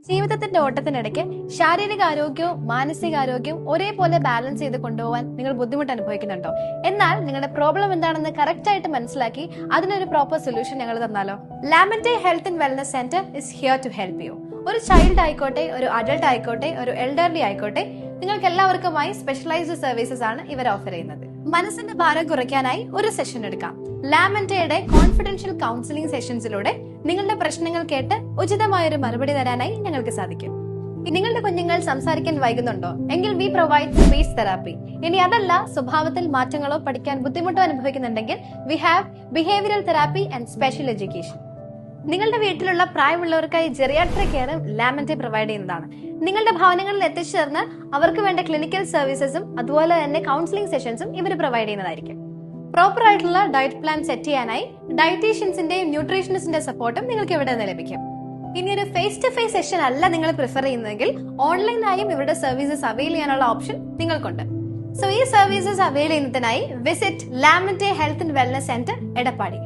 ജീവിതത്തിന്റെ ഓട്ടത്തിനിടയ്ക്ക് ശാരീരികാരോഗ്യവും മാനസികാരോഗ്യവും ഒരേപോലെ ബാലൻസ് ചെയ്ത് കൊണ്ടുപോകാൻ നിങ്ങൾ ബുദ്ധിമുട്ട് അനുഭവിക്കുന്നുണ്ടോ? എന്നാൽ നിങ്ങളുടെ പ്രോബ്ലം എന്താണെന്ന് കറക്റ്റ് ആയിട്ട് മനസ്സിലാക്കി അതിനൊരു പ്രോപ്പർ സൊല്യൂഷൻ ഞങ്ങൾ തന്നാലോ? ലാമന്റേ health and wellness centre is here to help you. ഒരു ചൈൽഡ് ആയിക്കോട്ടെ, ഒരു അഡൾട്ട് ആയിക്കോട്ടെ, ഒരു എൽഡർലി ആയിക്കോട്ടെ, നിങ്ങൾക്ക് എല്ലാവർക്കുമായി സ്പെഷ്യലൈസ്ഡ് സർവീസസ് ആണ് ഇവർ ഓഫർ ചെയ്യുന്നത്. മനസ്സിന്റെ ഭാരം കുറയ്ക്കാനായി ഒരു സെഷൻ എടുക്കാം. ലാമന്റയുടെ കോൺഫിഡൻഷ്യൽ കൗൺസിലിംഗ് സെഷൻസിലൂടെ നിങ്ങളുടെ പ്രശ്നങ്ങൾ കേട്ട് ഉചിതമായ ഒരു മറുപടി തരാനായി ഞങ്ങൾക്ക് സാധിക്കും. നിങ്ങളുടെ കുഞ്ഞുങ്ങൾ സംസാരിക്കാൻ വൈകുന്നുണ്ടോ? എങ്കിൽ വി പ്രൊവൈഡ് സ്പീച്ച് തെറാപ്പി. ഇനി അതല്ല, സ്വഭാവത്തിൽ മാറ്റങ്ങളോ പഠിക്കാൻ ബുദ്ധിമുട്ടോ അനുഭവിക്കുന്നുണ്ടെങ്കിൽ we have behavioural therapy and special education. നിങ്ങളുടെ വീട്ടിലുള്ള പ്രായമുള്ളവർക്കായി ജെറിയാട്രിക് കെയറും ലാമന്റേ പ്രൊവൈഡ് ചെയ്യുന്നതാണ്. നിങ്ങളുടെ ഭവനങ്ങളിൽ എത്തിച്ചേർന്ന് അവർക്ക് വേണ്ട ക്ലിനിക്കൽ സർവീസസും അതുപോലെ തന്നെ കൗൺസിലിംഗ് സെഷൻസും ഇവർ പ്രൊവൈഡ് ചെയ്യുന്നതായിരിക്കും. പ്രോപ്പർ ആയിട്ടുള്ള ഡയറ്റ് പ്ലാൻ സെറ്റ് ചെയ്യാനായി ഡയറ്റീഷ്യൻസിന്റെയും ന്യൂട്രീഷനിസ്റ്റിന്റെ സപ്പോർട്ടും നിങ്ങൾക്ക് ഇവിടെ നിന്ന് ലഭിക്കും. ഇനി ഒരു ഫേസ് ടു ഫേസ് സെഷൻ അല്ല നിങ്ങൾ പ്രിഫർ ചെയ്യുന്നതെങ്കിൽ ഓൺലൈനായും ഇവരുടെ സർവീസസ് അവൈൽ ചെയ്യാനുള്ള ഓപ്ഷൻ നിങ്ങൾക്കുണ്ട്. സോ ഈ സർവീസസ് അവൈൽ ചെയ്യുന്നതിനായി വിസിറ്റ് ലാമന്റേ health and wellness centre, Edappadi.